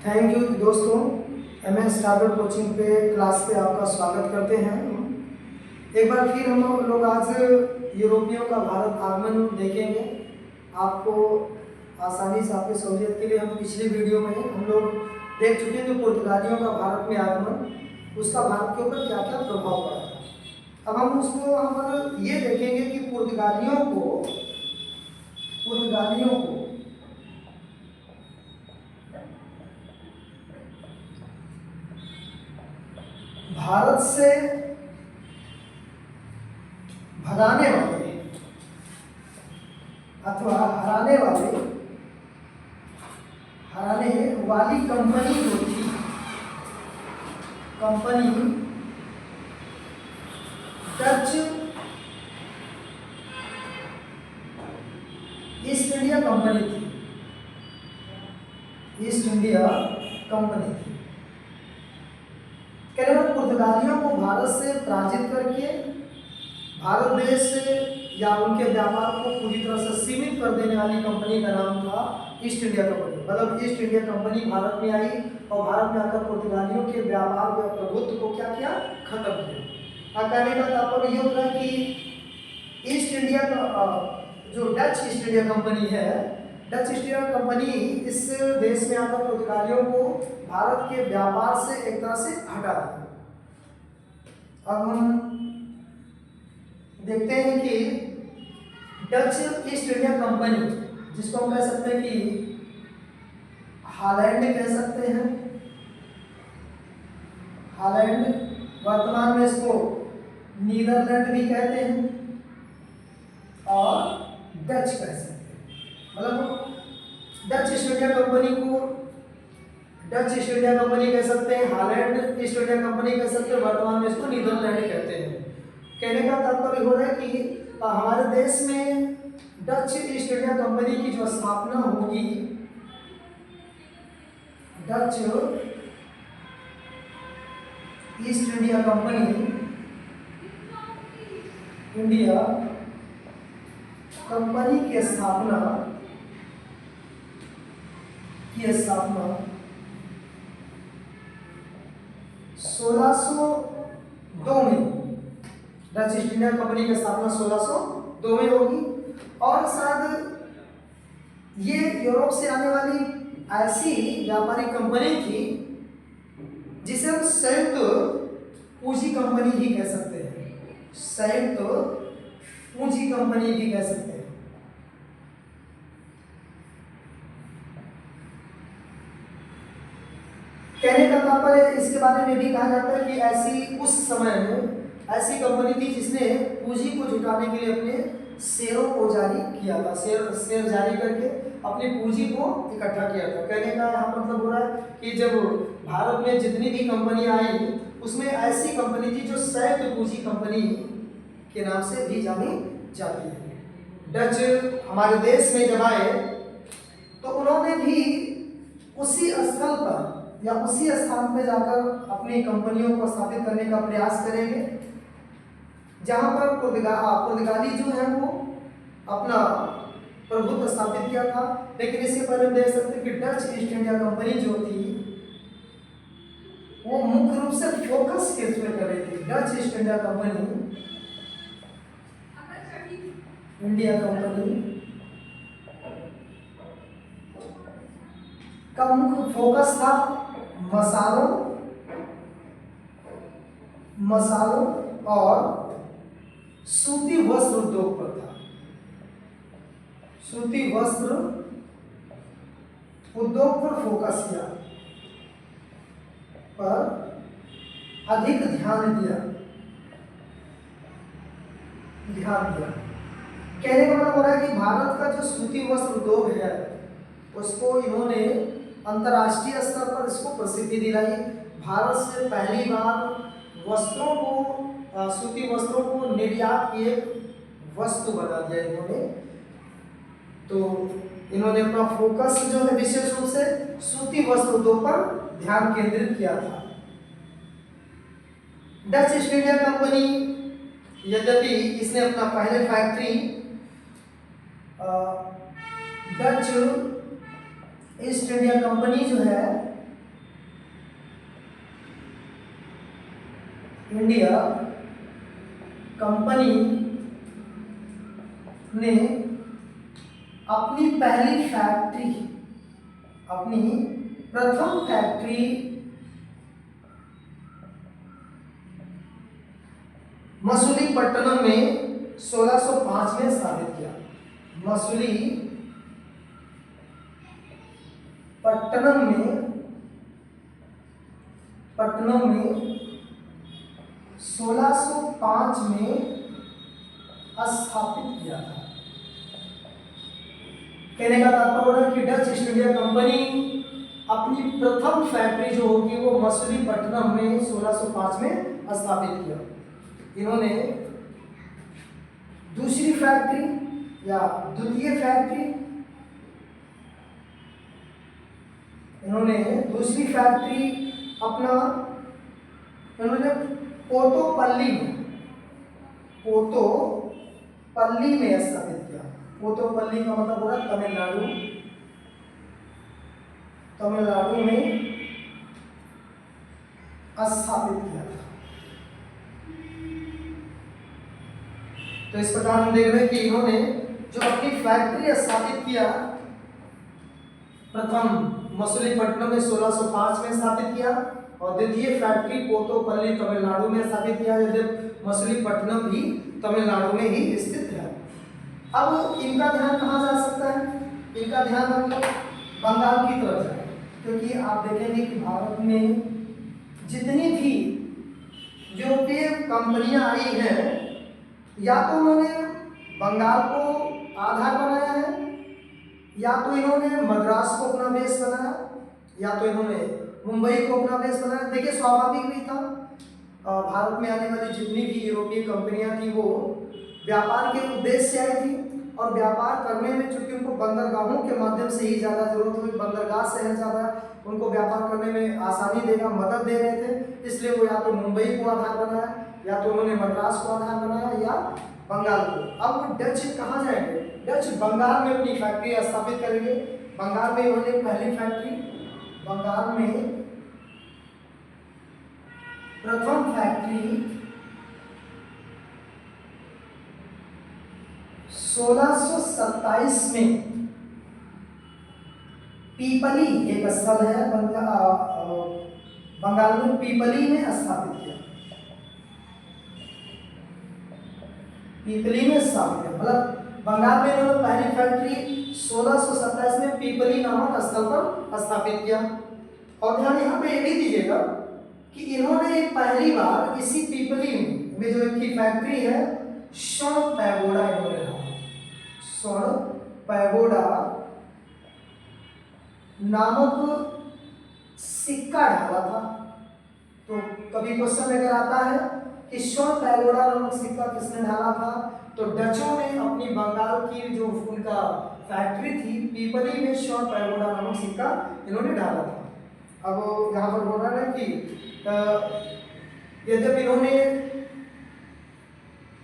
Thank you दोस्तों। MS target coaching पे class पे आपका स्वागत करते हैं। एक बार फिर हम लोग आज यूरोपियों का भारत आगमन देखेंगे। आपको आसानी से आपकी सहूलियत के लिए हम पिछली वीडियो में हम लोग देख चुके हैं कि पुर्तगालियों का भारत में आगमन, उसका भारत के ऊपर क्या क्या प्रभाव पड़ा था। अब हम उसको हम ये देखेंगे कि पुर्तगालियों को भारत से भगाने वाले अथवा हराने वाली कंपनी जो थी, company Dutch east India company थी। कहने वाले पुर्तगालियों को भारत से पराजित करके भारत देश से या उनके व्यापार को पूरी तरह से सीमित कर देने वाली कंपनी का नाम था ईस्ट इंडिया कंपनी। मतलब ईस्ट इंडिया कंपनी भारत में आई और भारत में आकर पुर्तगालियों के व्यापार व प्रभुत्व को क्या किया, खत्म किया। कहने का तात्पर्य ये होता है कि ईस्ट इंडिया का जो डच ईस्ट इंडिया कंपनी है, डच ईस्ट इंडिया कंपनी इस देश में आकर पुर्तगालियों को भारत के व्यापार से एक तरह से हटा दिया। अब हम देखते हैं कि डच ईस्ट इंडिया कंपनी, जिसको हम कह सकते हैं कि हॉलैंड कह सकते हैं, हॉलैंड, वर्तमान में इसको नीदरलैंड भी कहते हैं और डच कह सकते हैं। मतलब डच ईस्ट इंडिया कंपनी को डच ईस्ट इंडिया कंपनी कह सकते हैं, हॉलैंड ईस्ट इंडिया कंपनी कह सकते हैं, वर्तमान में इसको नीदरलैंड कहते हैं। कहने का तात्पर्य हो रहा है कि हमारे देश में डच ईस्ट इंडिया कंपनी की जो स्थापना होगी, डच ईस्ट इंडिया कंपनी की स्थापना 1602 में, डच ईस्ट इंडिया कंपनी की स्थापना 1602 में होगी। और शायद ये यूरोप से आने वाली ऐसी व्यापारिक कंपनी थी जिसे हम संयुक्त पूंजी कंपनी ही कह सकते हैं, संयुक्त पूंजी कंपनी भी कह सकते हैं। कहने का तात्पर्य इसके बारे में भी कहा जाता है कि ऐसी उस समय में ऐसी कंपनी थी जिसने पूंजी को जुटाने के लिए अपने शेयरों को जारी किया था, शेयर जारी करके अपनी पूंजी को इकट्ठा किया था। कहने का यहाँ मतलब हो रहा है कि जब भारत में जितनी भी कंपनियां आई उसमें ऐसी कंपनी थी जो संयुक्त पूंजी कंपनी के नाम से भी जानी जाती है। डच हमारे देश में जब आए तो उन्होंने भी उसी स्थल पर या उसी स्थान पर जाकर अपनी कंपनियों को स्थापित करने का प्रयास करेंगे जहां पर पुर्तगाली जो है वो अपना प्रभुत्व स्थापित किया था। लेकिन इससे पहले हम देख सकते हैं कि डच ईस्ट इंडिया कंपनी जो थी वो मुख्य रूप से फोकस किस पे कर रही थी। डच ईस्ट इंडिया कंपनी का मुख्य फोकस था मसालों और सूती वस्त्र उद्योग पर था। सूती वस्त्र उद्योग पर फोकस किया, पर अधिक ध्यान दिया। कहने का मतलब हो रहा है कि भारत का जो सूती वस्त्र उद्योग है उसको इन्होंने अंतर्राष्ट्रीय स्तर पर इसको प्रसिद्धि दिलाई। भारत से पहली बार वस्त्रों को, सूती वस्त्रों को निर्यात की एक वस्तु बना दिया इन्होंने। तो इन्होंने अपना फोकस जो है विशेष रूप से सूती वस्त्र उद्योग पर ध्यान केंद्रित किया था। डच ईस्ट इंडिया कंपनी यद्यपि इसने अपना पहले factory Dutch east India company जो है इंडिया कंपनी ने अपनी पहली फैक्ट्री, अपनी प्रथम फैक्ट्री मसूलीपट्टनम में 1605 में स्थापित किया। मसूलीपट्टनम में 1605 में स्थापित किया था। कहने का तात्पर्य है कि डच ईस्ट इंडिया कंपनी अपनी प्रथम फैक्ट्री जो होगी वो मसूलीपट्टनम में 1605 में स्थापित किया। इन्होंने दूसरी फैक्ट्री या द्वितीय फैक्ट्री, इन्होंने दूसरी फैक्ट्री अपना इन्होंने पोतोपल्ली में स्थापित किया। पोतोपल्ली का मतलब होगा तमिलनाडु में स्थापित किया था। तो इस प्रकार हम देख रहे हैं कि इन्होंने जो अपनी फैक्ट्री स्थापित किया, प्रथम मसूलीपट्टनम में 1605 में स्थापित किया और द्वितीय फैक्ट्री पोतोपल्ली तमिलनाडु में स्थापित किया। यद्यपि मसूलीपट्टनम भी तमिलनाडु में ही स्थित है। अब इनका ध्यान कहाँ जा सकता है? इनका ध्यान हम लोग बंगाल की तरफ जाए, क्योंकि आप देखेंगे कि भारत में जितनी भी यूरोपीय कंपनियां आई हैं, या तो उन्होंने बंगाल को आधार बनाया है, या तो इन्होंने मद्रास को अपना बेस बनाया, या तो इन्होंने मुंबई को अपना बेस बनाया। देखिए स्वाभाविक भी था, भारत में आने वाली जितनी भी यूरोपीय कंपनियां थी वो व्यापार के उद्देश्य से आई थी, और व्यापार करने में चूंकि उनको बंदरगाहों के माध्यम से ही ज़्यादा जरूरत हुई, बंदरगाह शहर ज़्यादा उनको व्यापार करने में आसानी देगा, मदद दे रहे थे, इसलिए वो या तो मुंबई को आधार बनाया, या तो उन्होंने मद्रास को आधार बनाया, या बंगाल को। अब डच कहाँ जाएंगे? डच बंगाल में अपनी फैक्ट्री स्थापित करेंगे। बंगाल में इन्होंने पहली फैक्ट्री, बंगाल में प्रथम फैक्ट्री 1627 में पीपली एक स्थल है बंगाल में, पीपली में स्थापित किया। पीपली में स्थापित किया, मतलब बंगाल में इन्होंने पहली फैक्ट्री 1627 में पीपली नामक स्थल पर स्थापित किया। और ध्यान यहाँ पे ये भी दीजिएगा कि इन्होंने पहली बार इसी पीपली में जो इनकी फैक्ट्री है, स्वर्ण पैगोडा इन्होंने डाला। स्वर्ण पैगोडा नामक सिक्का डाला था। तो कभी क्वेश्चन अगर आता है कि स्वर्ण पैगोडा नामक सिक्का किसने डाला था, तो डचों ने अपनी बंगाल की जो उनका फैक्ट्री थी पीपली में स्वर्ण पैगोडा नामक सिक्का इन्होंने डाला था। अब यहाँ पर बोल रहा है कि यद्यपि इन्होंने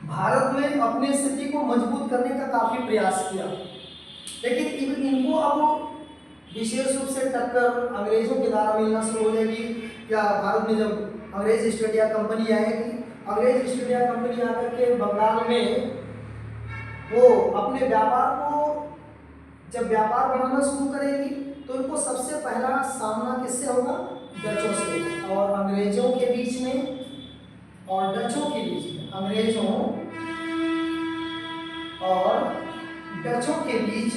भारत में अपनी स्थिति को मजबूत करने का काफी प्रयास किया, लेकिन इनको अब विशेष रूप से टक्कर अंग्रेजों के द्वारा मिलना शुरू हो जाएगी। या भारत में जब अंग्रेज ईस्ट इंडिया कंपनी आएगी, अंग्रेज ईस्ट इंडिया कंपनी आकर के बंगाल में वो अपने व्यापार को जब व्यापार बढ़ाना शुरू करेगी, तो इनको सबसे पहला सामना किससे होगा? डचों से। और अंग्रेजों के बीच में और डचों के बीच में, अंग्रेजों और डचों के बीच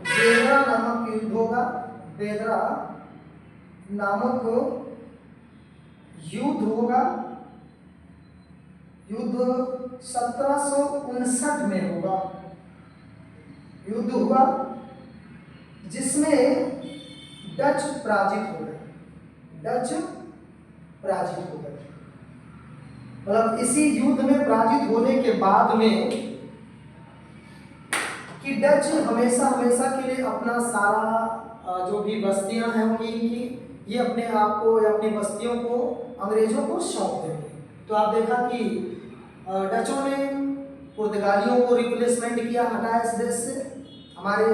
बेदरा नामक युद्ध होगा। बेदरा नामक युद्ध होगा। युद्ध 1759 में होगा। युद्ध हुआ जिसमें डच पराजित हो गए। डच पराजित हो गए, मतलब इसी युद्ध में पराजित होने के बाद में कि डच हमेशा हमेशा के लिए अपना सारा जो भी बस्तियां हैं उनकी ये अपने आप को या अपनी बस्तियों को अंग्रेजों को सौंप देंगे। तो आप देखा कि डचों ने पुर्तगालियों को रिप्लेसमेंट किया, हटाया इस देश से, हमारे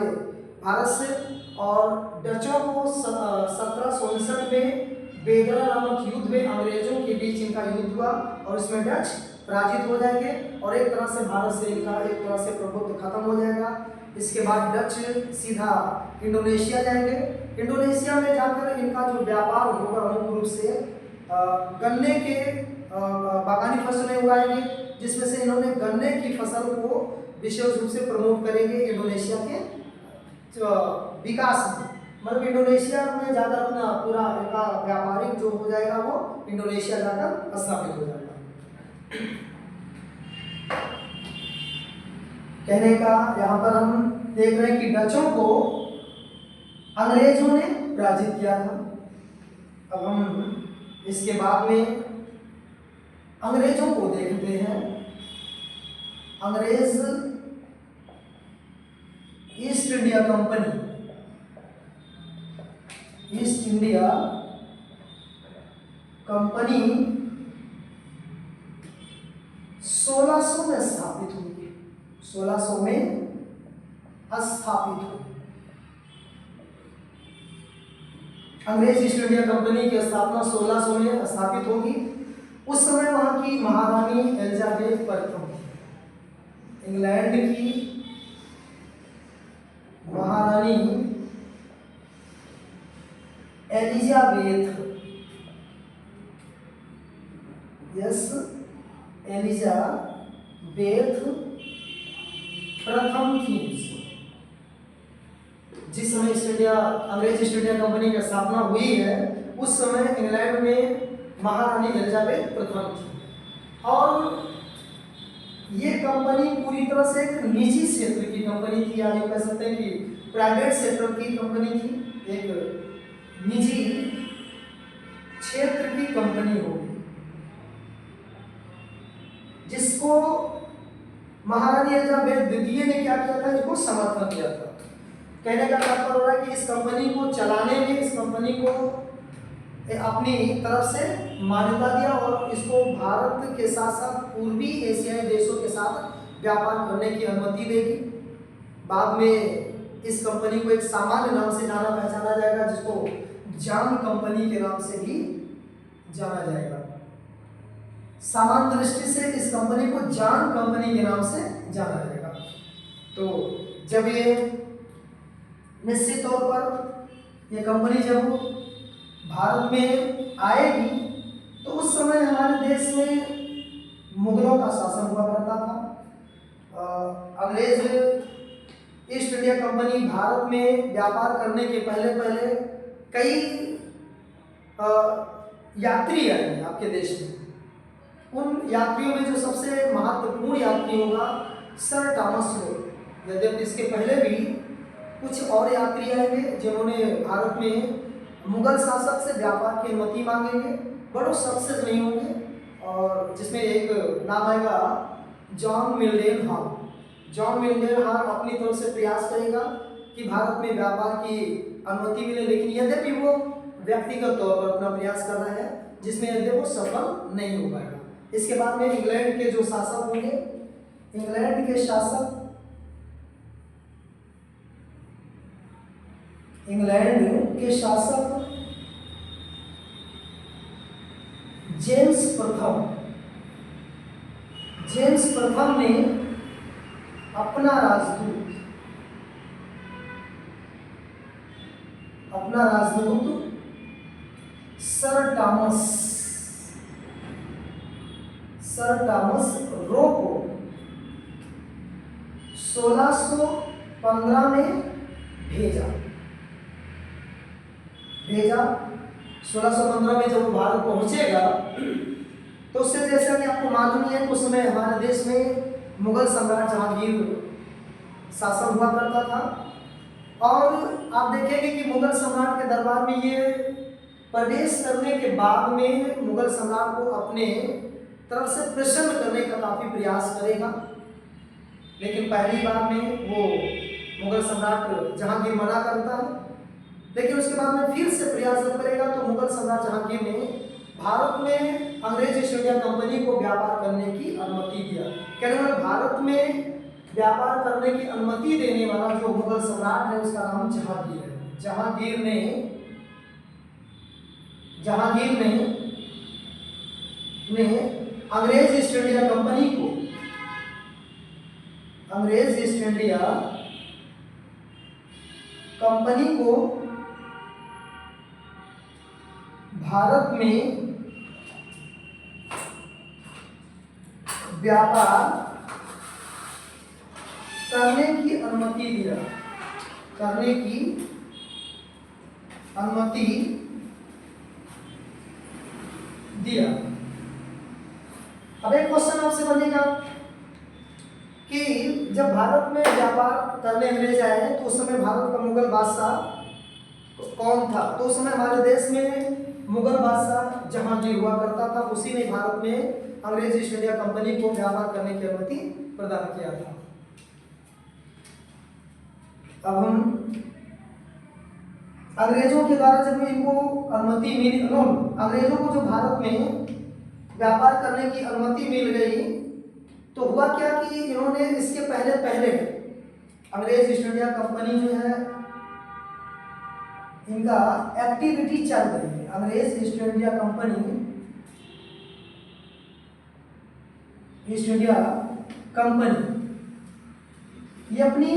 भारत से, और डचों को 1759 में बेदरा नामक युद्ध में अंग्रेजों के बीच इनका युद्ध हुआ और इसमें डच पराजित हो जाएंगे और एक तरह से भारत से इनका एक तरह से प्रभुत्व खत्म हो जाएगा। इसके बाद डच सीधा इंडोनेशिया जाएंगे। इंडोनेशिया में जाकर इनका जो व्यापार होगा मुख्य रूप से गन्ने के बागानी फसलें उगाएंगे, जिसमें से इन्होंने गन्ने की फसल को विशेष रूप से प्रमोट करेंगे इंडोनेशिया के विकास में। मतलब इंडोनेशिया में जाकर अपना पूरा इनका व्यापारिक जो हो जाएगा वो इंडोनेशिया जाकर स्थापित हो जाएगा। कहने का यहाँ पर हम देख रहे हैं कि डचों को अंग्रेजों ने पराजित किया था। अब हम इसके बाद में अंग्रेजों को देखते हैं। अंग्रेज east India company, east India company 1600 में स्थापित हुई। 1600 में स्थापित हुई। अंग्रेज ईस्ट इंडिया कंपनी की स्थापना 1600 में स्थापित होगी। उस समय वहां की महारानी एलिजाबेथ प्रथम, इंग्लैंड की महारानी एलिजाबेथ, यस एलिजाबेथ प्रथम थी। जिस समय ईस्ट इंडिया अंग्रेज ईस्ट इंडिया कंपनी की स्थापना हुई है उस समय इंग्लैंड में महारानी एलिजाबेथ प्रथम थी और ये कंपनी पूरी तरह से एक निजी क्षेत्र की कंपनी थी, या ये कह सकते हैं कि प्राइवेट सेक्टर की कंपनी थी, एक निजी क्षेत्र की कंपनी होगी जिसको महारानी एलिजाबेथ द्वितीय ने क्या किया था, इसको समर्थन किया था। कहने का तात्पर्य हो रहा है कि इस कंपनी को चलाने में, इस कंपनी को अपनी तरफ से मान्यता दिया और इसको भारत के साथ साथ पूर्वी एशियाई देशों के साथ व्यापार करने की अनुमति देगी। बाद में इस कंपनी को एक सामान्य नाम से जाना पहचाना जाएगा जिसको जांग कंपनी के नाम से भी जाना जाएगा। सामान्य दृष्टि से इस कंपनी को जांग कंपनी के नाम से जाना जाएगा। तो जब ये निश्चित तौर पर ये कंपनी जब भारत में आएगी तो उस समय हमारे देश में मुगलों का शासन हुआ करता था। अंग्रेज ईस्ट इंडिया कंपनी भारत में व्यापार करने के पहले कई यात्री आएंगे आपके देश में। उन यात्रियों में जो सबसे महत्वपूर्ण यात्री होगा सर टॉमस लो। यद्यपि इसके पहले भी कुछ और यात्री आएंगे जिन्होंने भारत में मुगल शासक से व्यापार की अनुमति मांगेंगे, बड़ो सक्सेस नहीं होंगे और जिसमें एक नाम आएगा जॉन मिल्डेन हॉल। जॉन मिल्डेन हॉल अपनी तरफ से प्रयास करेगा कि भारत में व्यापार की अनुमति मिले, लेकिन यद्यपि वो व्यक्तिगत तौर पर अपना प्रयास कर रहा है जिसमें यद्यपि वो सफल नहीं हो पाएगा। इसके बाद में इंग्लैंड के जो शासक होंगे, इंग्लैंड के शासक जेम्स प्रथम ने अपना राजदूत सर टॉमस रो को 1615 में भेजा। 1615 में जब वो भारत पहुंचेगा तो उससे जैसा कि आपको मालूम ही है उस समय हमारे देश में मुगल सम्राट जहांगीर शासन हुआ करता था और आप देखेंगे कि मुगल सम्राट के दरबार में ये प्रवेश करने के बाद में मुगल सम्राट को अपने तरफ से प्रसन्न करने का काफी प्रयास करेगा, लेकिन पहली बार में वो मुगल सम्राट जहांगीर मना करता है। लेकिन उसके बाद में फिर से प्रयास जब करेगा तो मुगल सम्राट जहांगीर ने भारत में अंग्रेज ईस्ट इंडिया कंपनी को व्यापार करने की अनुमति दिया। कहने वाले भारत में व्यापार करने की अनुमति देने वाला जो मुगल सम्राट है उसका नाम जहांगीर है। जहांगीर ने जहांगीर ने अंग्रेज ईस्ट इंडिया कंपनी को, अंग्रेज ईस्ट इंडिया कंपनी को भारत में व्यापार करने की अनुमति दिया, करने की अनुमति दिया। अब एक क्वेश्चन आपसे बनेगा कि जब भारत में व्यापार करने अंग्रेज आए हैं तो उस समय भारत का मुगल बादशाह कौन था? तो उस समय हमारे देश में मुगल बादशाह जहांगीर हुआ करता था। उसी ने भारत में अंग्रेज ईस्ट इंडिया कंपनी को व्यापार करने की अनुमति प्रदान किया था। अब हम अंग्रेजों के द्वारा जब इनको अनुमति मिली, अंग्रेजों को जो भारत में व्यापार करने की अनुमति मिल गई तो हुआ क्या कि इन्होंने इसके पहले अंग्रेज ईस्ट इंडिया कंपनी जो है इनका एक्टिविटी चल रही है। अंग्रेज east India company, east India company ये अपनी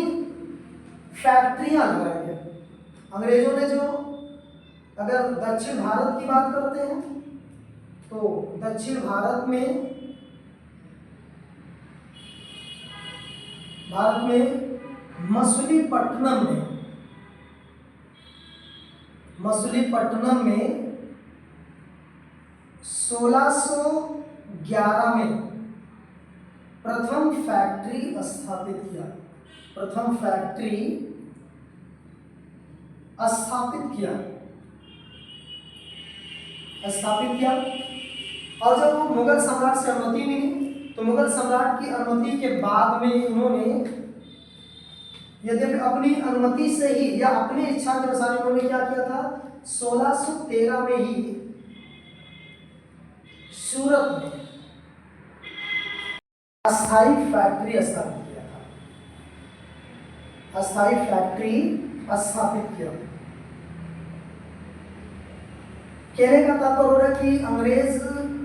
फैक्ट्रियां लगाई है। अंग्रेजों ने जो, अगर दक्षिण भारत की बात करते हैं तो दक्षिण भारत में मछलीपट्टनम में 1611 में प्रथम फैक्ट्री स्थापित किया, प्रथम फैक्ट्री स्थापित किया। और जब वो मुगल सम्राट से अनुमति मिली तो मुगल सम्राट की अनुमति के बाद में इन्होंने, यद्यपि अपनी अनुमति से ही या अपनी इच्छा के अनुसार इन्होंने क्या किया था, 1613 में ही सूरत में अस्थाई फैक्ट्री स्थापित किया था, अस्थाई फैक्ट्री स्थापित किया। कहने का तात्पर्य हो रहा है कि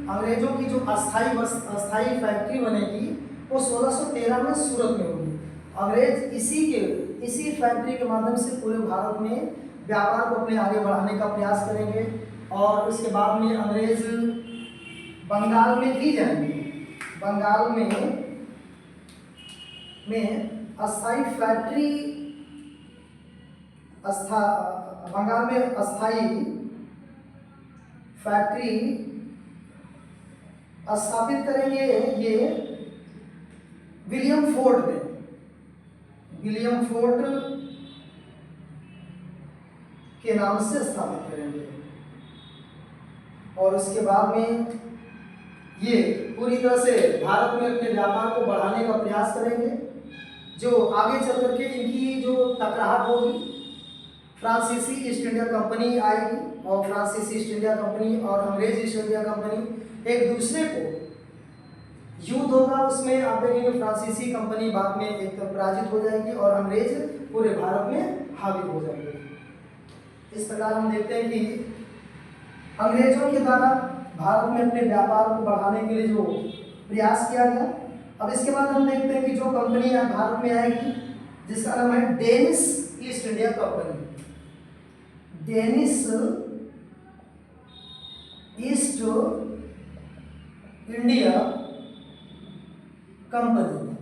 अंग्रेजों की जो अस्थाई फैक्ट्री बनेगी वो 1613 में सूरत में होगी। अंग्रेज इसी फैक्ट्री के माध्यम से पूरे भारत में व्यापार को अपने आगे बढ़ाने का प्रयास करेंगे। और उसके बाद में अंग्रेज बंगाल में भी जाएंगे। बंगाल में अस्थाई फैक्ट्री बंगाल में अस्थाई फैक्ट्री स्थापित करेंगे। ये विलियम फोर्ट के नाम से स्थापित करेंगे। और उसके बाद में ये पूरी तरह से भारत में अपने व्यापार को बढ़ाने का प्रयास करेंगे। जो आगे चल करके इनकी जो टकराहट होगी, फ्रांसीसी ईस्ट इंडिया कंपनी आएगी और फ्रांसीसी ईस्ट इंडिया कंपनी और अंग्रेज ईस्ट इंडिया कंपनी एक दूसरे को युद्ध होगा। उसमें आप देखेंगे फ्रांसीसी कंपनी बाद में एक पराजित हो जाएगी और अंग्रेज पूरे भारत में हावी हो जाएंगे। इस प्रकार हम देखते हैं कि अंग्रेजों के द्वारा भारत में अपने व्यापार को बढ़ाने के लिए जो प्रयास किया गया। अब इसके बाद हम देखते हैं कि जो कंपनी भारत में आएगी जिसका नाम है Danish east India company. Danish east India company,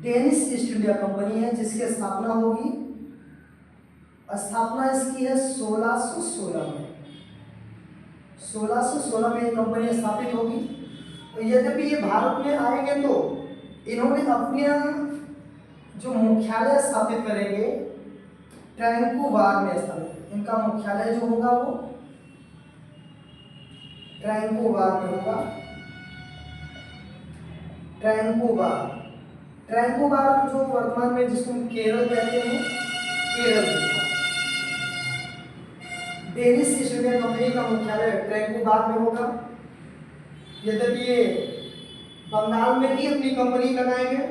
Danish east India company है जिसकी स्थापना होगी, स्थापना इसकी है 1616 में। 1616 में ये कंपनी स्थापित होगी। तो यद्यपि ये भारत में आएंगे तो इन्होंने अपने जो मुख्यालय स्थापित करेंगे ट्रैंकोबार में स्थापित। इनका मुख्यालय जो होगा वो ट्रैंकोबार में होगा। ट्रैंकोबार जो वर्तमान में जिसको केरल कहते हैं, केरल में था। डेनिश ईस्ट इंडिया कंपनी का मुख्यालय ट्रैंकोबार में होगा। यद्यपि ये बंगाल में भी अपनी कंपनी लगाएंगे।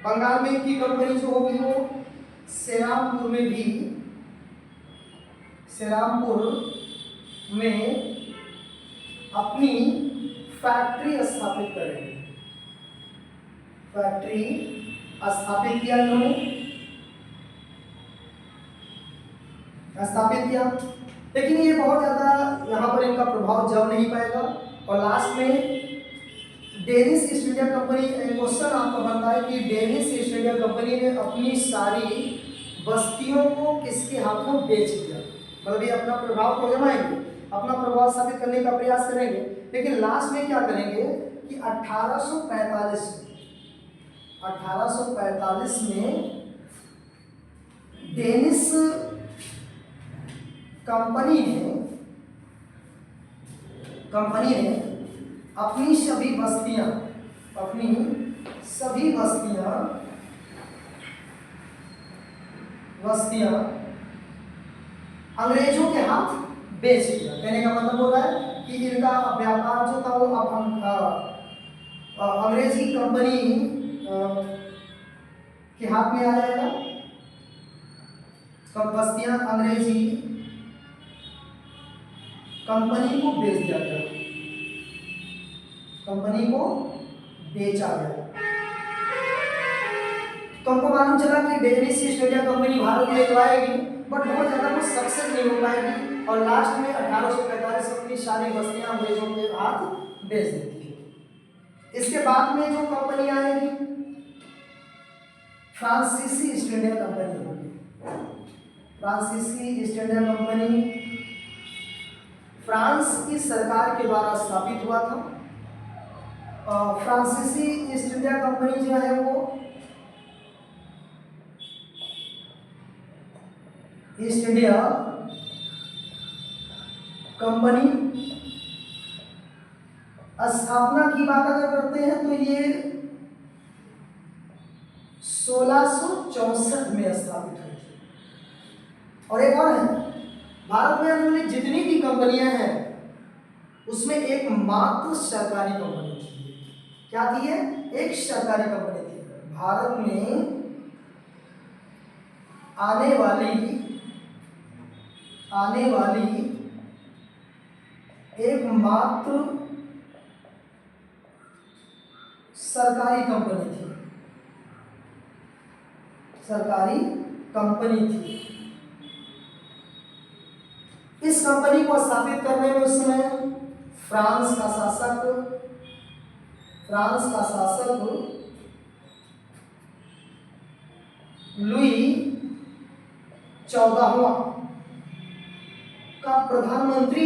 बंगाल में इनकी कंपनी जो होगी वो सेरामपुर में भी श्रीरामपुर में अपनी फैक्ट्री स्थापित करेंगे। फैक्ट्री स्थापित किया इन्होंने, स्थापित किया, लेकिन ये बहुत ज़्यादा यहाँ पर इनका प्रभाव जम नहीं पाएगा। और लास्ट में Danish east India company, question आपका बनता है कि डेनिश ईस्ट इंडिया कंपनी ने अपनी सारी बस्तियों को किसके हाथों बेच दिया। मतलब ये अपना प्रभाव तो जमाएंगे, अपना प्रभाव स्थापित करने का प्रयास करेंगे, लेकिन लास्ट में क्या करेंगे कि 1845 में डेनिश कंपनी ने अपनी सभी बस्तियां अंग्रेजों के हाथ बेच दिया। कहने का मतलब हो रहा है कि इनका व्यापार जो था वो अब अंग्रेजी कंपनी के हाथ में आ जाएगा। कब बस्तियां अंग्रेजी कंपनी को बेच दिया गया, कंपनी को बेचा गया। तो हमको मालूम चला कि Danish east India company Bharat में तो आएगी, बट बहुत ज़्यादा कुछ सक्सेस नहीं हो पाएगी और लास्ट में 1845 अपनी सारी बस्तियां अंग्रेजों के हाथ बेच देती है। इसके बाद में जो कंपनी आएगी फ्रांसीसी ईस्ट इंडिया कंपनी होगी। फ्रांसीसी ईस्ट इंडिया कंपनी फ्रांस की सरकार के द्वारा स्थापित हुआ था। फ्रांसीसी ईस्ट इंडिया कंपनी जो है वो ईस्ट इंडिया कंपनी स्थापना की बात अगर करते हैं तो ये 1664 में स्थापित हुई थी। और एक और है, भारत में आने वाली जितनी भी कंपनियां हैं उसमें एक मात्र सरकारी कंपनी थी। क्या थी है? एक सरकारी कंपनी थी। भारत में आने वाली एकमात्र सरकारी कंपनी थी। इस कंपनी को स्थापित करने में उस समय फ्रांस का शासक लुई 14वां का प्रधानमंत्री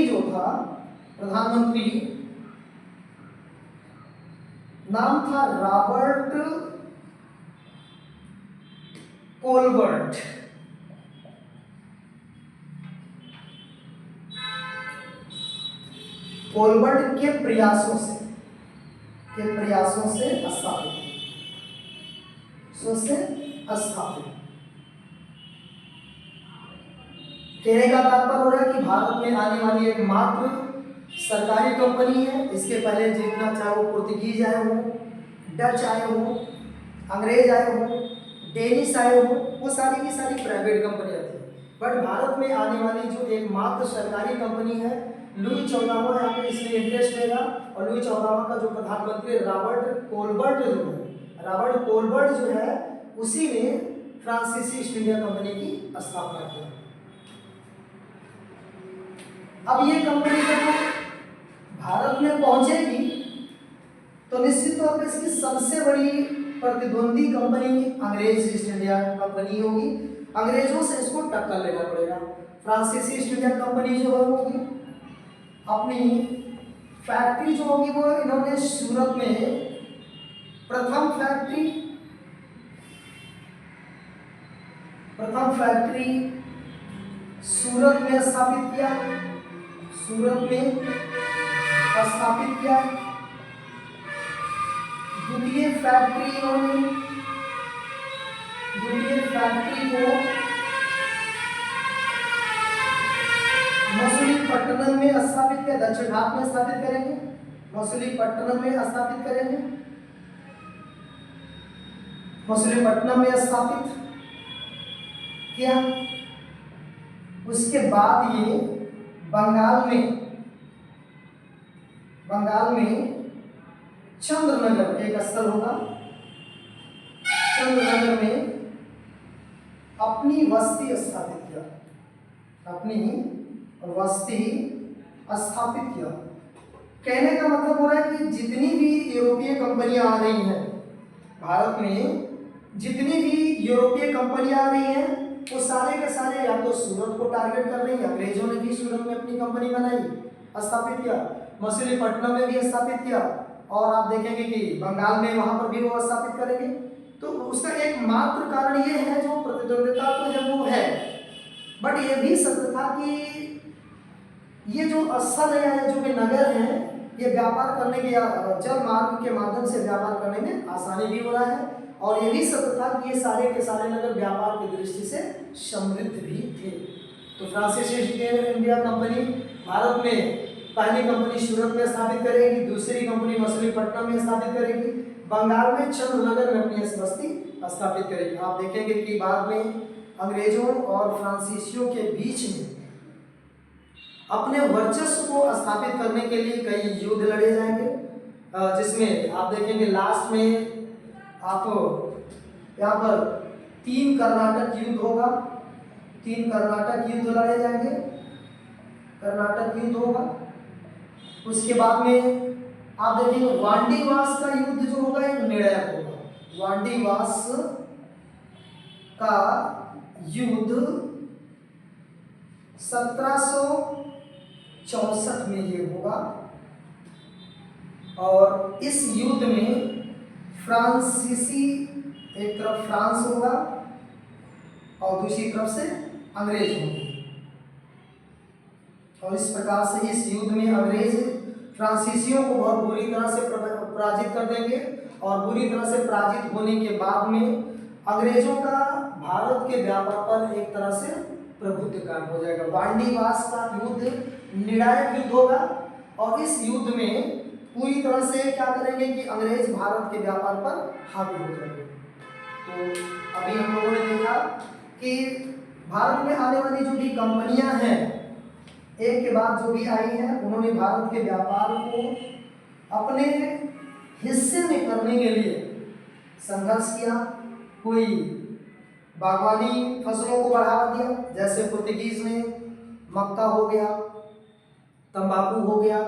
नाम था रॉबर्ट कोलबर्ट। कोलबर्ट के प्रयासों से स्थापित। कहने का तात्पर्य हो रहा है कि भारत में आने वाली एकमात्र सरकारी कंपनी है। इसके पहले जितना चाहे वो पुर्तगीज आए हो, डच आए हो, अंग्रेज आए हो, डेनिश आए हो, वो सारी की सारी प्राइवेट कंपनियां थी। बट भारत में आने वाली जो एकमात्र सरकारी कंपनी है लुई 14वां यहाँ पे इसमें इंटरेस्ट लेगा। और लुई 14वां का जो प्रधानमंत्री रॉबर्ट कोलबर्ट जो है उसी ने फ्रांसीसी ईस्ट इंडिया कंपनी की स्थापना की। अब ये कंपनी जब भारत में पहुंचेगी तो निश्चित तौर पर इसकी सबसे बड़ी प्रतिद्वंदी कंपनी अंग्रेज ईस्ट इंडिया कंपनी होगी। अंग्रेजों से इसको टक्कर लेना पड़ेगा। फ्रांसीसी ईस्ट इंडिया कंपनी जो होगी अपनी फैक्ट्री जो होगी वो इन्होंने सूरत में प्रथम फैक्ट्री सूरत में स्थापित किया। द्वितीय फैक्ट्री को मसूलीपट्टनम में स्थापित किया। दक्षिण घाट में स्थापित करेंगे, मसूलीपट्टनम में स्थापित करेंगे। मसूलीपट्टनम में स्थापित किया। उसके बाद ये बंगाल में चंद्रनगर एक स्थल होगा, चंद्रनगर में अपनी वस्ती स्थापित किया। कहने का मतलब हो रहा है कि जितनी भी यूरोपीय कंपनियां आ रही हैं भारत में, जितनी भी यूरोपीय कंपनियां आ रही हैं वो सारे के सारे या तो सूरत को टारगेट कर रही हैं। अंग्रेजों ने भी सूरत में अपनी कंपनी बनाई, स्थापित किया, मछलीपट्टनम में भी स्थापित किया, और आप देखेंगे कि बंगाल में वहां पर भी वो स्थापित करेंगे। तो उसका एकमात्र कारण ये है जो प्रतिद्वंद्विता तो जब वो है, बट ये भी सत्य था कि ये जो स्थल है या जो भी नगर हैं ये व्यापार करने के या जल मार्ग के माध्यम से व्यापार करने में आसानी भी हो रहा है, और ये भी सत्य था कि ये सारे के सारे नगर व्यापार की दृष्टि से समृद्ध भी थे। तो फ्रांसीसी ईस्ट इंडिया कंपनी भारत में पहली कंपनी सूरत में स्थापित करेगी, दूसरी कंपनी मछलीपट्टनम में स्थापित करेगी, बंगाल में चंद्रनगर में अपनी बस्ती स्थापित करेगी। आप देखेंगे कि बाद में अंग्रेजों और फ्रांसीसियों के बीच में अपने वर्चस्व को स्थापित करने के लिए कई युद्ध लड़े जाएंगे, जिसमें आप देखेंगे लास्ट में आप यहाँ पर 3 कर्नाटक युद्ध होगा, 3 कर्नाटक युद्ध लड़े जाएंगे, कर्नाटक युद्ध होगा। उसके बाद में आप देखेंगे वांडीवास का युद्ध जो होगा एक निर्णायक होगा। वांडीवास का युद्ध 1764 में ये होगा, और इस युद्ध में फ्रांसीसी एक तरफ फ्रांस होगा और दूसरी तरफ से अंग्रेज होंगे, और इस प्रकार से इस युद्ध में अंग्रेज फ्रांसीसियों को बहुत बुरी तरह से पराजित कर देंगे, और बुरी तरह से पराजित होने के बाद में अंग्रेजों का भारत के व्यापार पर एक तरह से प्रभुत्व कायम हो जाएगा। वांडीवास का युद्ध निर्णायक युद्ध होगा, और इस युद्ध में पूरी तरह से क्या करेंगे कि अंग्रेज भारत के व्यापार पर हावी हो जाएंगे। तो अभी हम लोगों ने देखा कि भारत में आने वाली जो भी कंपनियां हैं एक के बाद जो भी आई हैं, उन्होंने भारत के व्यापार को अपने हिस्से में करने के लिए संघर्ष किया। कोई बागवानी फसलों को बढ़ावा दिया, जैसे पुर्तगीज ने मक्का हो गया, तंबाकू हो गया,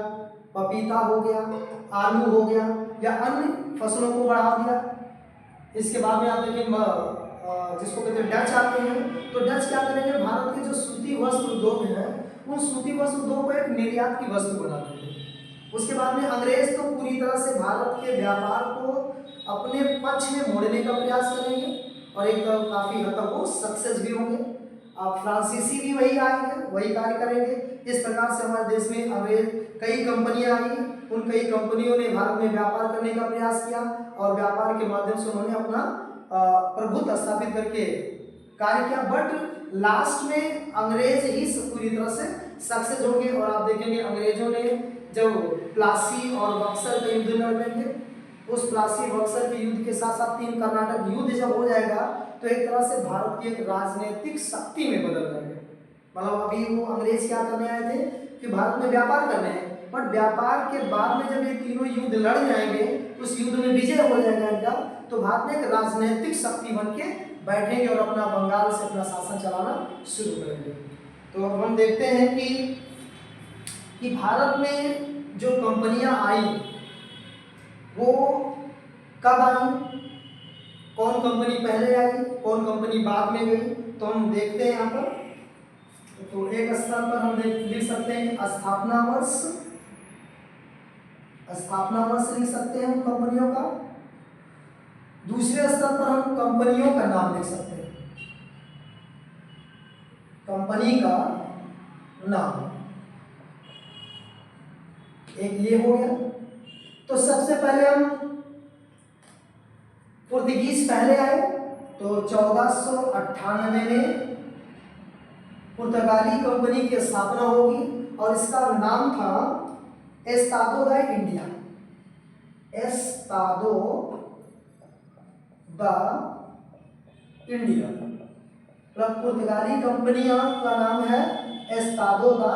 पपीता हो गया, आलू हो गया, या अन्य फसलों को बढ़ावा दिया। इसके बाद में आप देखें जिसको कहते हैं डच आते हैं, तो डच क्या करेंगे, भारत के जो सूती वस्त्र उद्योग हैं उन सूती वस्त्र उद्योग को एक निर्यात की वस्तु बना देंगे। उसके बाद में अंग्रेज तो पूरी तरह से भारत के व्यापार को अपने पक्ष में मोड़ने का प्रयास करेंगे, और एक काफ़ी हद तक वो सक्सेस भी होंगे। अब फ्रांसीसी भी वही आएंगे, वही कार्य करेंगे। इस प्रकार से हमारे देश में अंग्रेज कई कंपनियां आई, उन कई कंपनियों ने भारत में व्यापार करने का प्रयास किया, और व्यापार के माध्यम से उन्होंने अपना प्रभुत्व स्थापित करके कार्य किया। बट लास्ट में अंग्रेज ही पूरी तरह से सक्सेस होंगे, और आप देखेंगे अंग्रेजों ने जब प्लासी और बक्सर का युद्ध लड़ेंगे, उस प्लासी बक्सर के युद्ध के साथ साथ 3 कर्नाटक युद्ध जब हो जाएगा तो एक तरह से भारत की एक राजनीतिक शक्ति में बदल जाएगा। मतलब अभी वो अंग्रेज क्या करने आए थे कि भारत में व्यापार करने हैं, बट व्यापार के बाद में जब ये तीनों युद्ध लड़ जाएंगे, उस युद्ध में विजय हो जाएगा इनका, तो भारत में एक राजनीतिक शक्ति बन के बैठेंगे और अपना बंगाल से अपना शासन चलाना शुरू करेंगे। तो अब हम देखते हैं कि भारत में जो कंपनियां आई वो कब आई, कौन कंपनी पहले आई, कौन कंपनी बाद में गई, तो हम देखते हैं यहाँ पर। तो एक स्थान पर हम लिख सकते हैं स्थापना वर्ष लिख सकते हैं उन कंपनियों का। दूसरे स्तर पर हम कंपनियों का नाम लिख सकते हैं, कंपनी का नाम। एक ये हो गया। तो सबसे पहले हम पुर्तगीज पहले आए, तो 1498 में पुर्तगाली कंपनी की स्थापना होगी, और इसका नाम था एस्तादो दा इंडिया, एस्तादो दा इंडिया। पुर्तगाली कंपनियों का नाम है एस्तादो दा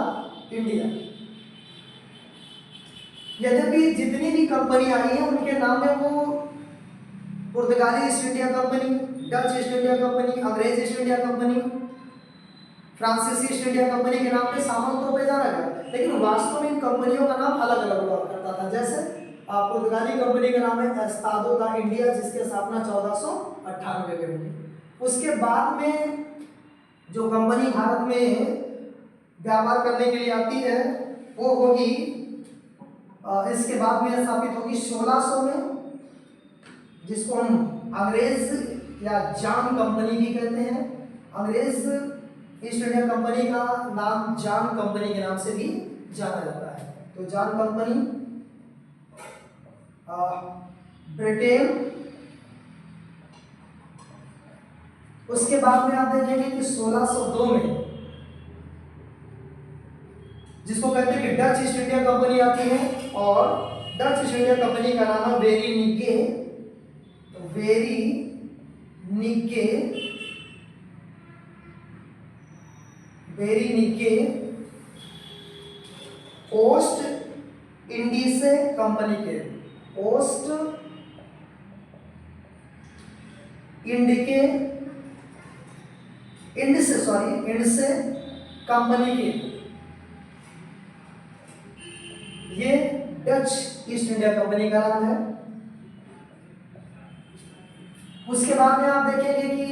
इंडिया। यद्यपि जितनी भी कंपनी आई है उनके नाम में वो पुर्तगाली east India company, Dutch east India company, अंग्रेज ईस्ट इंडिया कंपनी, फ्रांसीसी ईस्ट इंडिया कंपनी के नाम पे सामान्य तौर पे जाना गया, लेकिन वास्तव में इन कंपनियों का नाम अलग अलग हुआ करता था। जैसे पुर्तगाली कंपनी का नाम है एस्तादो दा इंडिया, जिसकी स्थापना 1498 में हुई। उसके बाद में जो कंपनी भारत में व्यापार करने के लिए आती है वो होगी, इसके बाद में स्थापित होगी 1600 में, जिसको हम अंग्रेज या जान कंपनी भी कहते हैं। अंग्रेज ईस्ट इंडिया कंपनी का नाम जान कंपनी के नाम से भी जाना जाता है। तो जान कंपनी ब्रिटेन। उसके बाद में आप देखेंगे कि 1602 में जिसको कहते हैं कि डच ईस्ट इंडिया कंपनी आती है, और डच ईस्ट इंडिया कंपनी का नाम है वेरी निके ओस्ट इंडीसे कंपनी के, ओस्ट इंडसे कंपनी के, ये डच ईस्ट इंडिया कंपनी का नाम है। उसके बाद में आप देखेंगे कि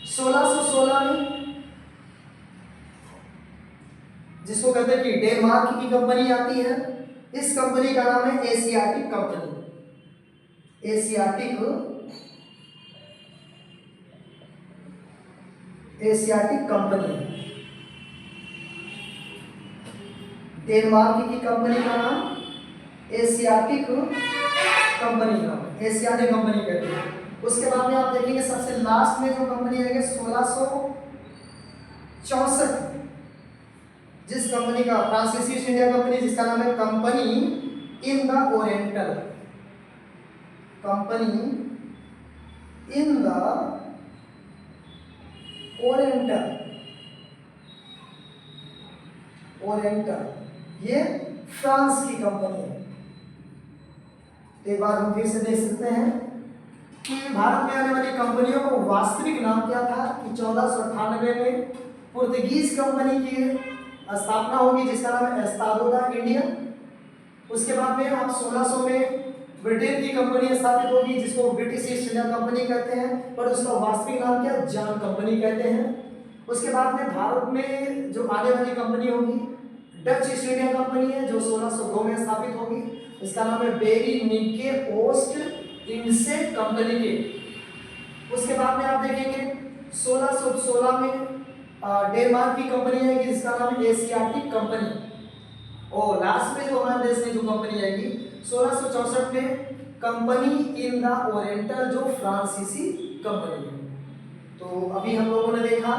1616 में जिसको कहते हैं कि डेनमार्क की कंपनी आती है, इस कंपनी का नाम है Asiatic company. Asiatic company, Denmark की कंपनी का नाम एशियाटिक कंपनी का, एशियाटिक कंपनी कहते हैं। उसके बाद में आप देखेंगे सबसे लास्ट में जो कंपनी आएगी 1664, जिस कंपनी का फ्रांसीसी ईस्ट इंडिया कंपनी, जिसका नाम है company in the oriental, company in the oriental, ये फ्रांस की कंपनी है। एक बार हम फिर से देख सकते हैं कि भारत में आने वाली कंपनियों का वास्तविक नाम क्या था कि 1498 में पुर्तगीज कंपनी की स्थापना होगी, जिसका नाम है एस्तादो दा इंडिया। उसके बाद में आप 1600 में ब्रिटेन की कंपनी स्थापित होगी, जिसको ब्रिटिश ईस्ट इंडिया कंपनी कहते हैं, पर उसका वास्तविक नाम क्या जान कंपनी कहते हैं। उसके बाद में भारत में जो आने वाली कंपनी होगी डच ईस्ट इंडिया कंपनी है, जो 1602 में स्थापित होगी, इसका नाम है वेरी निके ओस्ट इंडसे कंपनी के। उसके बाद में आप देखेंगे 1616 में डेनमार्क की कंपनी आएगी, जिसका नाम है एशियाटिक कंपनी। और लास्ट में जो हमारे देश में जो कंपनी आएगी 1664 में कंपनी इन द ओरिएंटल, जो फ्रांसीसी कंपनी है। तो अभी हम लोगों ने देखा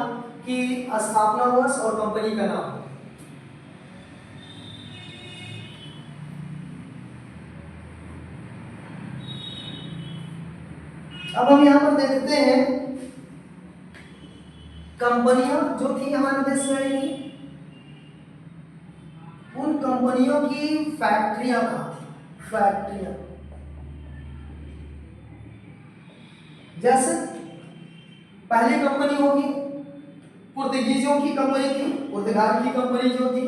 कि स्थापना वर्ष और कंपनी का नाम। अब हम यहाँ पर देखते हैं कंपनियां जो थी हमारे देश में आई, उन कंपनियों की फैक्ट्रियां जैसे पहली कंपनी होगी पुर्तगीजों की कंपनी थी, पुर्तगाल की कंपनी जो थी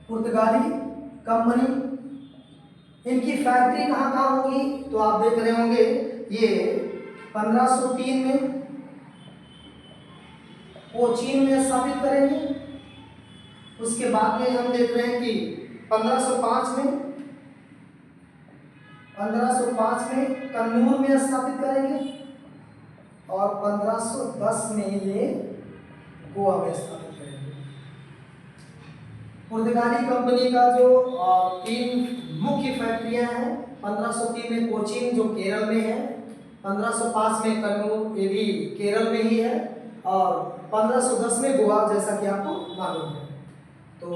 पुर्तगाली कंपनी, इनकी फैक्ट्री कहाँ कहाँ होगी तो आप देख रहे होंगे ये 1503 में कोचीन में स्थापित करेंगे। उसके बाद में हम देख रहे हैं कि 1505 में कन्नूर में स्थापित करेंगे, और 1510 में ये गोवा में स्थापित करेंगे। पुर्तगाली कंपनी का जो 3 मुख्य फैक्ट्रियां हैं, 1503 में कोचीन जो केरल में है, 1505 में कन्नूर ये भी केरल में ही है, और 1510 में गोवा, जैसा कि आपको मालूम है। तो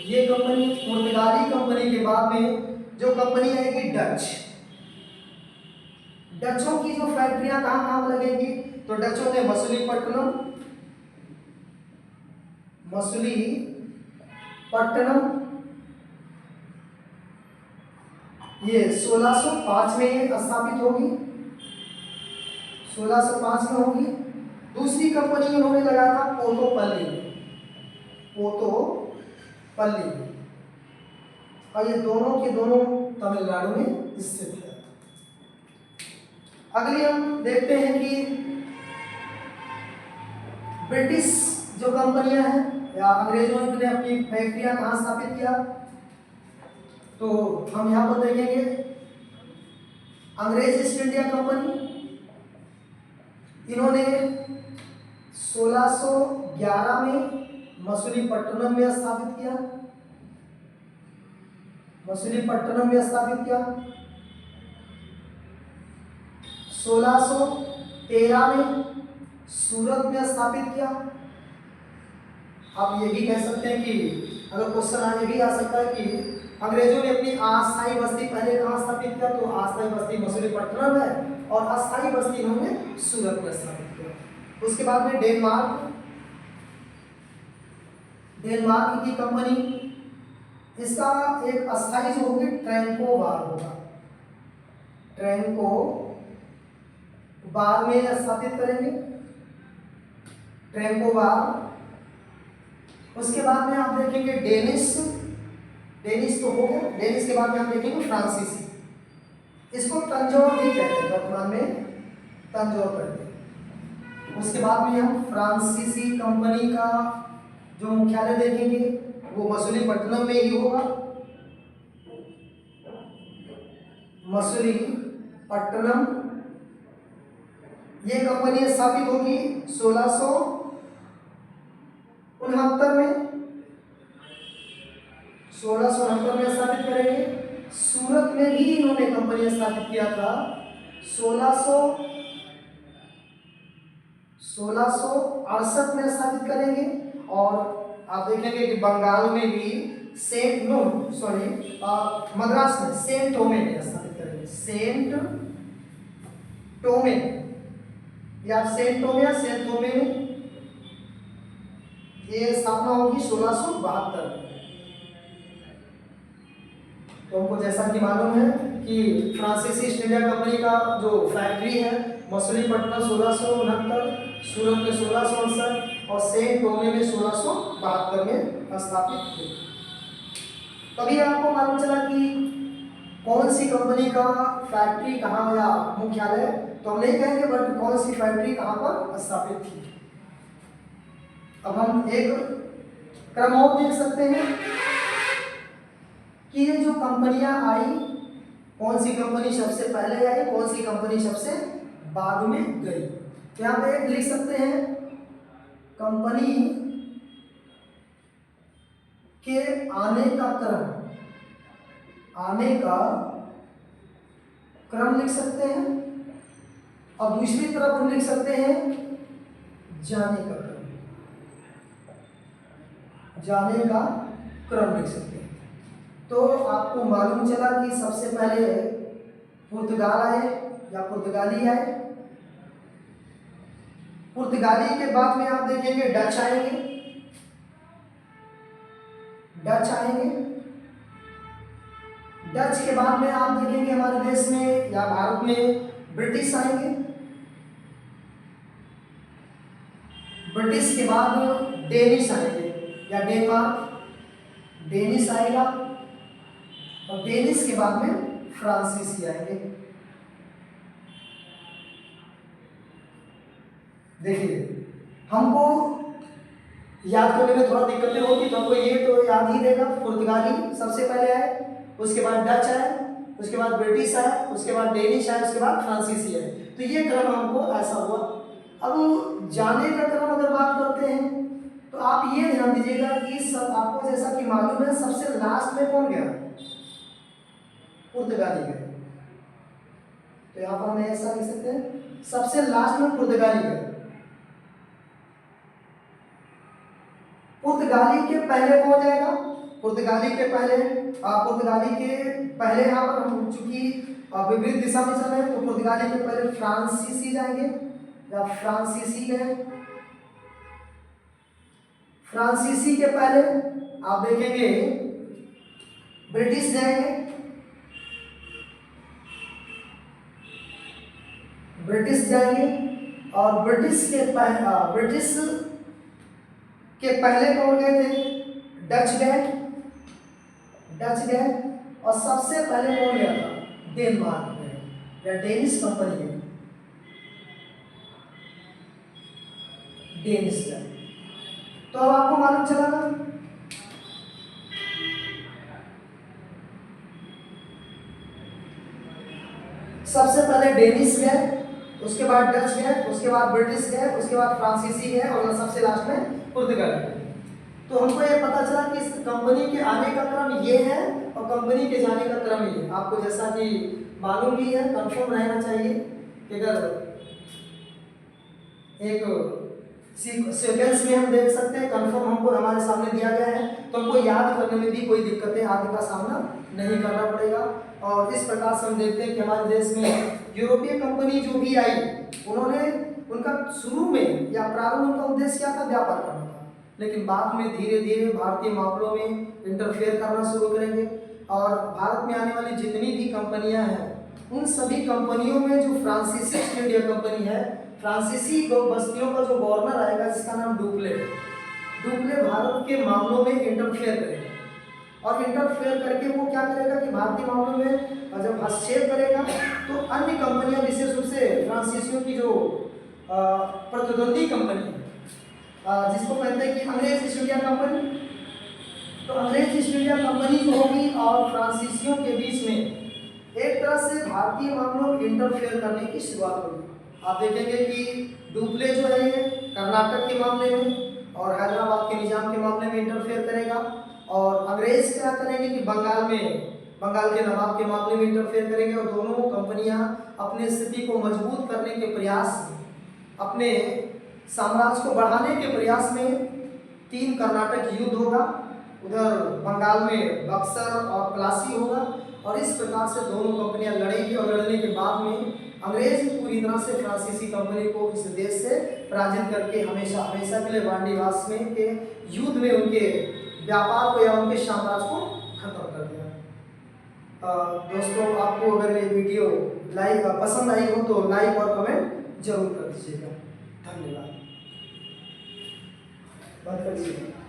ये कंपनी पुर्तगाली कंपनी के बाद में जो कंपनी आएगी डचों की जो फैक्ट्रियां कहाँ कहाँ लगेंगी, तो डचों ने मछलीपट्टनम, ये 1605 में ये स्थापित होगी, 1605 में होगी। दूसरी कंपनी उन्होंने लगाया था पोतोपल्ली और ये दोनों के दोनों तमिलनाडु में स्थित है। अगली हम देखते हैं कि ब्रिटिश जो कंपनियां हैं या अंग्रेजों ने अपनी फैक्ट्रियां कहाँ स्थापित किया, तो हम यहाँ पर देखेंगे अंग्रेज ईस्ट इंडिया कंपनी, इन्होंने 1611 में मछलीपट्टनम में स्थापित किया, 1613 में सूरत में स्थापित किया। आप ये भी कह सकते हैं कि अगर क्वेश्चन आगे भी आ सकता है कि अंग्रेजों ने अपनी अस्थायी बस्ती पहले कहाँ स्थापित किया, तो अस्थायी बस्ती मछलीपट्टनम है और अस्थायी बस्ती इन्होंने सूरत में स्थापित किया। उसके बाद में डेनमार्क की कंपनी, इसका एक अस्थायी जो होगी ट्रैंको बार होगा, ट्रैंको बार में स्थापित करेंगे, ट्रैंको बार। उसके बाद में आप देखेंगे डेनिश तो हो गया, डेनिश के बाद में आप देखेंगे फ्रांसीसी, इसको तंजौर भी कहते हैं, वर्तमान में तंजौर कहते हैं। उसके बाद में हम फ्रांसीसी कंपनी का जो मुख्यालय देखेंगे वो मछलीपट्टनम में ही होगा, मछलीपट्टनम। ये कंपनी स्थापित होगी 1669 में, 1669 में स्थापित करेंगे। सूरत में भी इन्होंने कंपनी स्थापित किया था 1668 में स्थापित करेंगे। और आप देखेंगे कि बंगाल में भी मद्रास में सेंट टोमे में स्थापित करेंगे, सेंट टोमे या सेंट टोमे में ये स्थापना होगी 1672 में। तो हमको जैसा कि मालूम है कि फ्रांसीसी ईस्ट इंडिया कंपनी का जो फैक्ट्री है मछलीपट्टनम 1669, सूरत में 1668 और सेंट टोमे में 1672 में स्थापित हुई। तभी आपको मालूम चला कि कौन सी कंपनी का फैक्ट्री कहाँ या मुख्यालय, तो हम नहीं कहेंगे बट कौन सी फैक्ट्री कहाँ पर स्थापित थी। अब हम एक क्रम और देख सकते हैं कि ये जो कंपनियां आई, कौन सी कंपनी सबसे पहले आई, कौन सी कंपनी सबसे बाद में गई। तो यहाँ पे लिख सकते हैं कंपनी के आने का क्रम लिख सकते हैं, और दूसरी तरफ हम लिख सकते हैं जाने का क्रम लिख सकते हैं। तो आपको मालूम चला कि सबसे पहले पुर्तगाल आए या पुर्तगाली आए, पुर्तगाली के बाद में आप देखेंगे डच आएंगे, डच के बाद में आप देखेंगे हमारे देश में या भारत में ब्रिटिश आएंगे, ब्रिटिश के बाद डेनिश आएंगे या डेनिश आएगा, और डेनिश के बाद में फ्रांसीसी आएंगे। देखिए हमको याद करने में थोड़ा दिक्कतें होगी, तो हमको ये तो याद ही देगा, पुर्तगाली सबसे पहले आए, उसके बाद डच आए, उसके बाद ब्रिटिश आए, उसके बाद डेनिश आए, उसके बाद फ्रांसीसी आए। तो ये क्रम हमको ऐसा हुआ। अब जाने का क्रम अगर बात करते हैं तो आप ये ध्यान दीजिएगा कि सब आपको जैसा कि मालूम है सबसे लास्ट में कौन गया, पुर्तगाली गए। तो यहाँ पर हम ऐसा लिख सकते हैं सबसे लास्ट में पुर्तगाली गए। पुर्तगाली के पहले कौन जाएगा, पुर्तगाली के पहले यहाँ पर हम चूंकि और विपरीत दिशा में चल रहे हैं तो पुर्तगाली के पहले फ्रांसीसी जाएंगे या फ्रांसीसी गए। फ्रांसीसी के पहले आप देखेंगे ब्रिटिश जाएंगे, ब्रिटिश जाएंगे और ब्रिटिश के पहले कौन गए थे? डच गए, डच गए और सबसे पहले कौन गया था? डेनमार्क गए या डेनिश कंपनी गई, डेनिश गए। तो अब आपको मालूम चला ना सबसे पहले डेनिश गए, उसके बाद डच गए, उसके बाद ब्रिटिश गए, उसके बाद फ्रांसीसी गए और सबसे लास्ट में पुर्तगाल गए। तो हमको ये पता चला कि इस कंपनी के आने का क्रम ये है और कंपनी के जाने का क्रम ये है। आपको जैसा कि मालूम भी है, कंफर्म रहना चाहिए कि अगर एक सीक्वेंस में हम देख सकते हैं, कंफर्म हमको हमारे सामने दिया गया है, तो हमको याद करने में भी कोई दिक्कतें आदि का सामना नहीं करना पड़ेगा। और इस प्रकार से हम देखते हैं कि हमारे देश में यूरोपीय कंपनी जो भी आई, उन्होंने उनका शुरू में या प्रारंभ उनका उद्देश्य क्या था? व्यापार करना था, लेकिन बाद में धीरे धीरे भारतीय मामलों में इंटरफेयर करना शुरू करेंगे और भारत में आने वाली जितनी भी कंपनियां हैं उन सभी कंपनियों में जो फ्रांसीसी ईस्ट इंडिया कंपनी है, फ्रांसीसी बस्तियों का जो गवर्नर आएगा जिसका नाम डुप्ले, डुप्ले भारत के मामलों में इंटरफेयर करेगा और इंटरफेयर करके वो क्या करेगा कि भारतीय मामलों में जब हस्तक्षेप करेगा तो अन्य कंपनियां, विशेष रूप से फ्रांसीसियों की जो प्रतिद्वंदी कंपनी है जिसको कहते हैं कि अंग्रेज ईस्ट इंडिया कंपनी, तो अंग्रेज ईस्ट इंडिया कंपनी जो होगी और फ्रांसीसियों के बीच में एक तरह से भारतीय मामलों में इंटरफेयर करने की शुरुआत होगी। आप देखेंगे कि डुप्ले जो है ये कर्नाटक के मामले में और हैदराबाद के निजाम के मामले में इंटरफेयर करेगा और अंग्रेज क्या करेंगे कि बंगाल के नवाब के मामले में इंटरफेयर करेंगे और दोनों कंपनियां अपनी स्थिति को मजबूत करने के प्रयास में, अपने साम्राज्य को बढ़ाने के प्रयास में 3 कर्नाटक युद्ध होगा, उधर बंगाल में बक्सर और प्लासी होगा और इस प्रकार से दोनों कंपनियां लड़ेगी और लड़ने के बाद में अंग्रेज पूरी तरह से फ्रांसीसी कंपनी को इस देश से पराजित करके हमेशा के लिए वाणिवास में के युद्ध में उनके व्यापार को या उनके साम्राज्य को खत्म कर दिया। दोस्तों, आपको अगर ये वीडियो पसंद आई हो तो लाइक और कमेंट जरूर कर दीजिएगा। धन्यवाद। बात कर दीजिए।